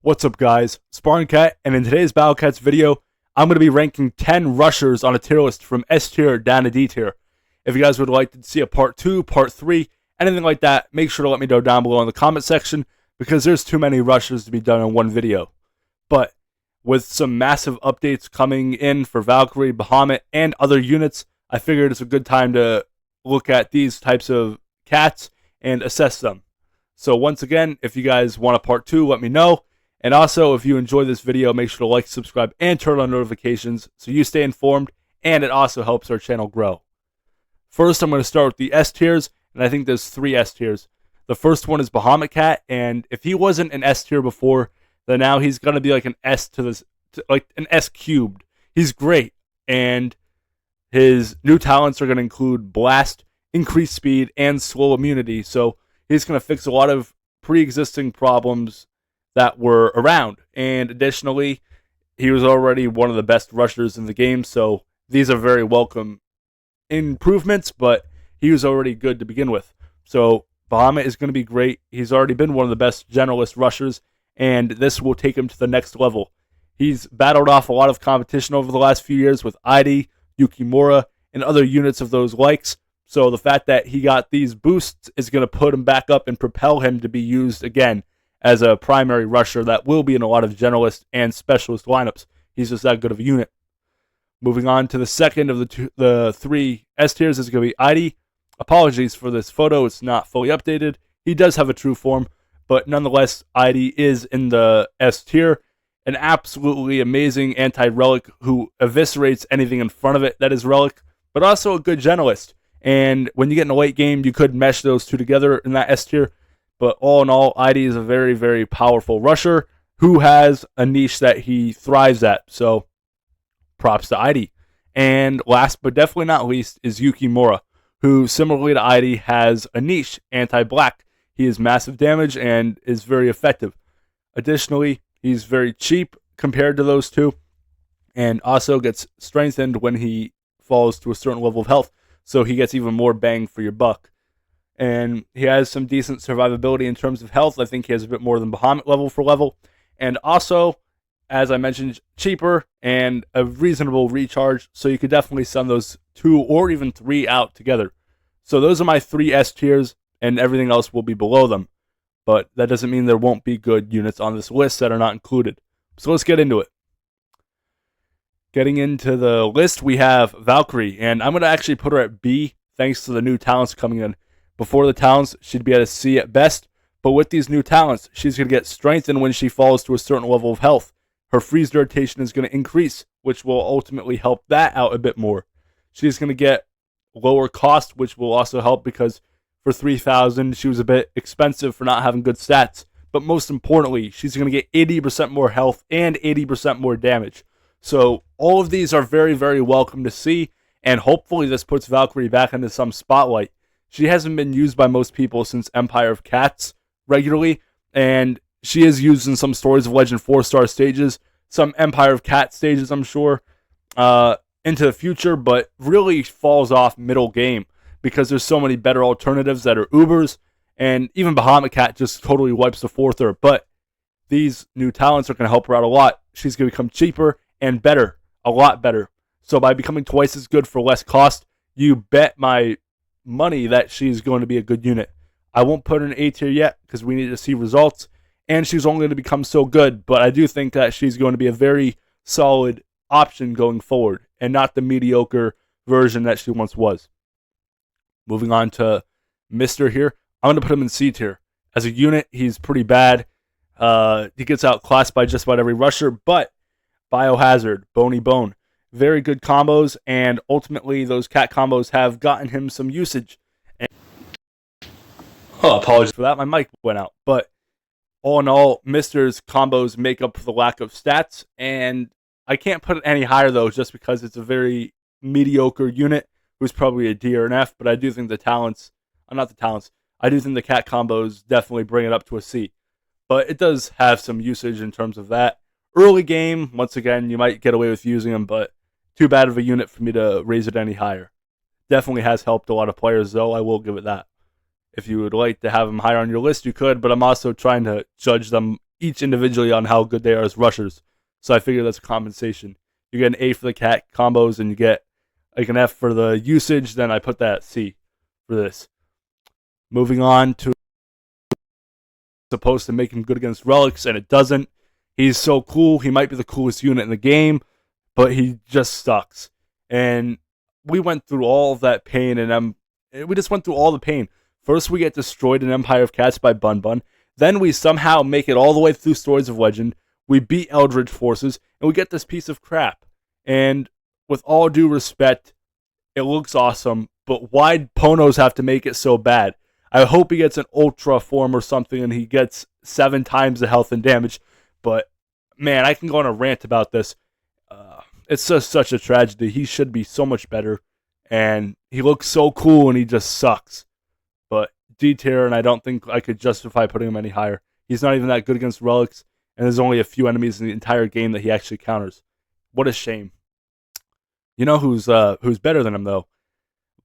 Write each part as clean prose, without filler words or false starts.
What's up guys, Spartan Cat, and in today's Battle Cats video, I'm going to be ranking 10 rushers on a tier list from S tier down to D tier. If you guys would like to see a part 2, part 3, anything like that, make sure to let me know down below in the comment section, because there's too many rushers to be done in one video. But with some massive updates coming in for Valkyrie, Bahamut, and other units, I figured it's a good time to look at these types of cats and assess them. So once again, if you guys want a part 2, let me know. And also, if you enjoy this video, make sure to like, subscribe, and turn on notifications so you stay informed, and it also helps our channel grow. First, I'm going to start with the S tiers, and I think there's 3 S tiers. The first one is Bahamut Cat, and if he wasn't an S tier before, then now he's going to be like an S to this, like an S cubed. He's great, and his new talents are going to include Blast, increased speed, and slow immunity, so he's going to fix a lot of pre-existing problems that were around. And additionally, he was already one of the best rushers in the game, so these are very welcome improvements, but he was already good to begin with. So Bahamut is going to be great. He's already been one of the best generalist rushers, and this will take him to the next level. He's battled off a lot of competition over the last few years with ID, Yukimura, and other units of those likes, so the fact that he got these boosts is going to put him back up and propel him to be used again as a primary rusher that will be in a lot of generalist and specialist lineups. He's just that good of a unit. Moving on to the second of the 3 S tiers is going to be ID. Apologies for this photo, it's not fully updated. He does have a true form, but nonetheless, ID is in the S tier. An absolutely amazing anti-relic who eviscerates anything in front of it that is relic, but also a good generalist. And when you get in a late game, you could mesh those two together in that S tier. But all in all, ID is a very, very powerful rusher who has a niche that he thrives at. So props to ID. And last but definitely not least is Yukimura, who similarly to ID has a niche, anti-black. He is massive damage and is very effective. Additionally, he's very cheap compared to those two, and also gets strengthened when he falls to a certain level of health. So he gets even more bang for your buck. And he has some decent survivability in terms of health. I think he has a bit more than Bahamut level for level. And also, as I mentioned, cheaper and a reasonable recharge. So you could definitely send those 2 or even 3 out together. So those are my 3 S tiers, and everything else will be below them. But that doesn't mean there won't be good units on this list that are not included. So let's get into it. Getting into the list, we have Valkyrie. And I'm going to actually put her at B, thanks to the new talents coming in. Before the talents, she'd be at a C at best, but with these new talents, she's going to get strengthened when she falls to a certain level of health. Her freeze rotation is going to increase, which will ultimately help that out a bit more. She's going to get lower cost, which will also help because for 3,000, she was a bit expensive for not having good stats. But most importantly, she's going to get 80% more health and 80% more damage. So all of these are very, very welcome to see, and hopefully this puts Valkyrie back into some spotlight. She hasn't been used by most people since Empire of Cats regularly, and she is used in some Stories of Legend 4-star stages, some Empire of Cat stages, I'm sure, into the future, but really falls off middle game because there's so many better alternatives that are Ubers, and even Bahamut Cat just totally wipes the floor through her. But these new talents are going to help her out a lot. She's going to become cheaper and better, a lot better. So by becoming twice as good for less cost, you bet my money that she's going to be a good unit. I won't put her in A tier yet because we need to see results, and she's only going to become so good, but I do think that she's going to be a very solid option going forward and not the mediocre version that she once was. Moving on to Mr. here, I'm going to put him in C tier. As a unit, he's pretty bad. He gets outclassed by just about every rusher, but Biohazard, Bony Bone, very good combos, and ultimately those cat combos have gotten him some usage. And apologies for that, my mic went out. But all in all, Mr.'s combos make up for the lack of stats, and I can't put it any higher though, just because it's a very mediocre unit who's probably a D or an F, but I do think the talents, I do think the cat combos definitely bring it up to a C. But it does have some usage in terms of that. Early game, once again, you might get away with using them, but too bad of a unit for me to raise it any higher. Definitely has helped a lot of players, though. I will give it that. If you would like to have them higher on your list, you could, but I'm also trying to judge them each individually on how good they are as rushers. So I figure that's a compensation. You get an A for the cat combos, and you get like an F for the usage. Then I put that at C for this. Moving on to supposed to make him good against relics, and it doesn't. He's so cool. He might be the coolest unit in the game, but he just sucks. And we went through all of that pain, and we just went through all the pain. First, we get destroyed in Empire of Cats by Bun Bun. Then we somehow make it all the way through Stories of Legend. We beat Eldritch Forces, and we get this piece of crap. And with all due respect, it looks awesome, but why'd Ponos have to make it so bad? I hope he gets an Ultra form or something, and he gets 7 times the health and damage. But, man, I can go on a rant about this. It's just such a tragedy. He should be so much better. And he looks so cool, and he just sucks. But D tier, and I don't think I could justify putting him any higher. He's not even that good against relics, and there's only a few enemies in the entire game that he actually counters. What a shame. You know who's better than him, though?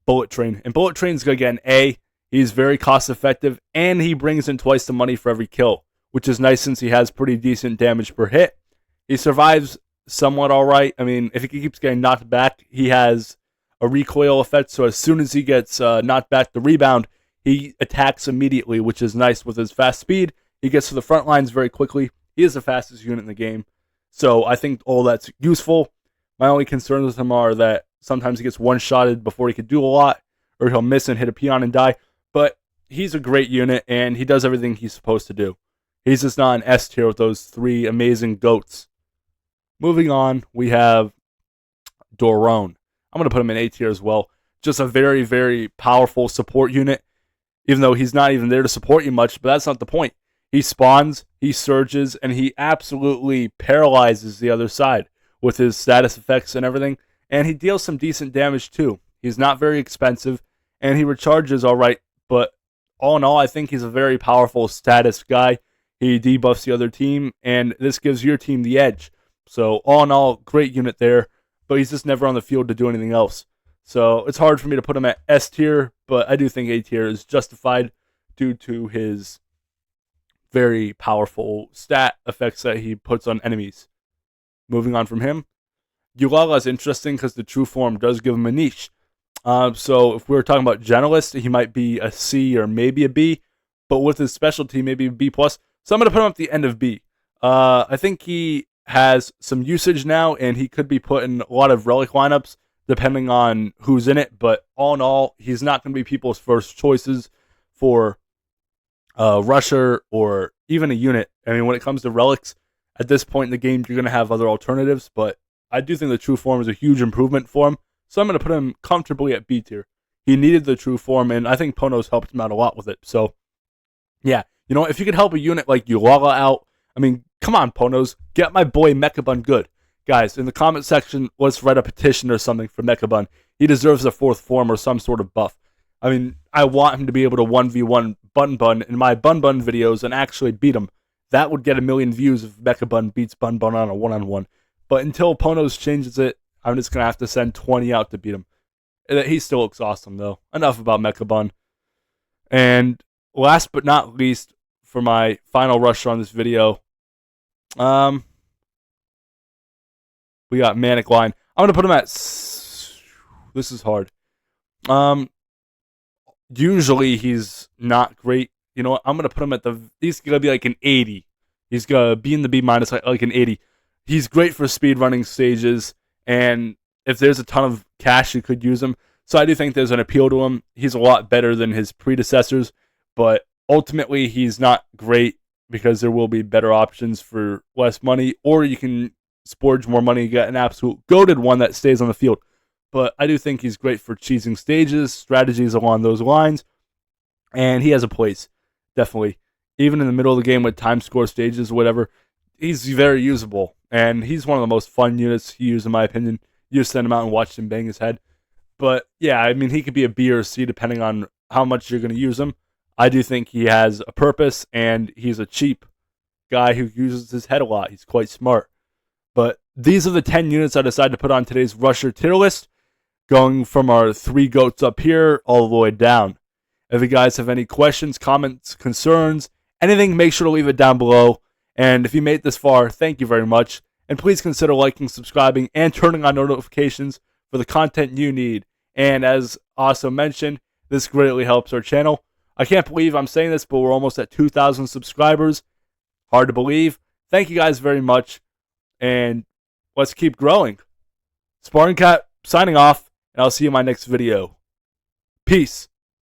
Bullet Train. And Bullet Train's going to get an A. He's very cost effective, and he brings in twice the money for every kill, which is nice since he has pretty decent damage per hit. He survives somewhat alright. I mean, if he keeps getting knocked back, he has a recoil effect, so as soon as he gets knocked back, the rebound, he attacks immediately, which is nice with his fast speed. He gets to the front lines very quickly. He is the fastest unit in the game, so I think all that's useful. My only concerns with him are that sometimes he gets one-shotted before he could do a lot, or he'll miss and hit a peon and die. But he's a great unit, and he does everything he's supposed to do. He's just not an S tier with those 3 amazing goats. Moving on, we have Doron. I'm going to put him in A tier as well. Just a very, very powerful support unit, even though he's not even there to support you much, but that's not the point. He spawns, he surges, and he absolutely paralyzes the other side with his status effects and everything, and he deals some decent damage too. He's not very expensive, and he recharges alright, but all in all, I think he's a very powerful status guy. He debuffs the other team, and this gives your team the edge. So all in all, great unit there, but he's just never on the field to do anything else. So it's hard for me to put him at S tier, but I do think A tier is justified due to his very powerful stat effects that he puts on enemies. Moving on from him, Ulala is interesting because the true form does give him a niche. So if we were talking about generalist, he might be a C or maybe a B, but with his specialty, maybe a B+. So I'm going to put him at the end of B. I think he has some usage now, and he could be put in a lot of relic lineups, depending on who's in it, but all in all, he's not going to be people's first choices for a rusher or even a unit. I mean, when it comes to relics, at this point in the game, you're going to have other alternatives, but I do think the true form is a huge improvement for him, so I'm going to put him comfortably at B tier. He needed the true form, and I think Ponos helped him out a lot with it. So, yeah, you know, if you could help a unit like Ulala out, I mean, come on, Ponos, get my boy Mechabun good. Guys, in the comment section, let's write a petition or something for Mechabun. He deserves a 4th form or some sort of buff. I mean, I want him to be able to 1v1 Bun Bun in my Bun Bun videos and actually beat him. That would get 1 million views if Mechabun beats Bun Bun on a 1-on-1. But until Ponos changes it, I'm just going to have to send 20 out to beat him. He still looks awesome, though. Enough about Mechabun. And last but not least, for my final rusher on this video, we got Manic Line. I'm going to put him at... This is hard. Usually he's not great. You know what? I'm going to put him at the... He's going to be like an 80. He's going to be in the B- like an 80. He's great for speedrunning stages, and if there's a ton of cash, you could use him. So I do think there's an appeal to him. He's a lot better than his predecessors, but ultimately he's not great because there will be better options for less money, or you can splurge more money and get an absolute goated one that stays on the field. But I do think he's great for cheesing stages, strategies along those lines, and he has a place, definitely. Even in the middle of the game with time score stages or whatever, he's very usable, and he's one of the most fun units to use, in my opinion. You just send him out and watch him bang his head. But, yeah, I mean, he could be a B or a C depending on how much you're going to use him. I do think he has a purpose, and he's a cheap guy who uses his head a lot. He's quite smart. But these are the 10 units I decided to put on today's Rusher tier list, going from our 3 goats up here all the way down. If you guys have any questions, comments, concerns, anything, make sure to leave it down below. And if you made it this far, thank you very much. And please consider liking, subscribing, and turning on notifications for the content you need. And as also mentioned, this greatly helps our channel. I can't believe I'm saying this, but we're almost at 2,000 subscribers. Hard to believe. Thank you guys very much. And let's keep growing. Spartan Cat signing off, and I'll see you in my next video. Peace.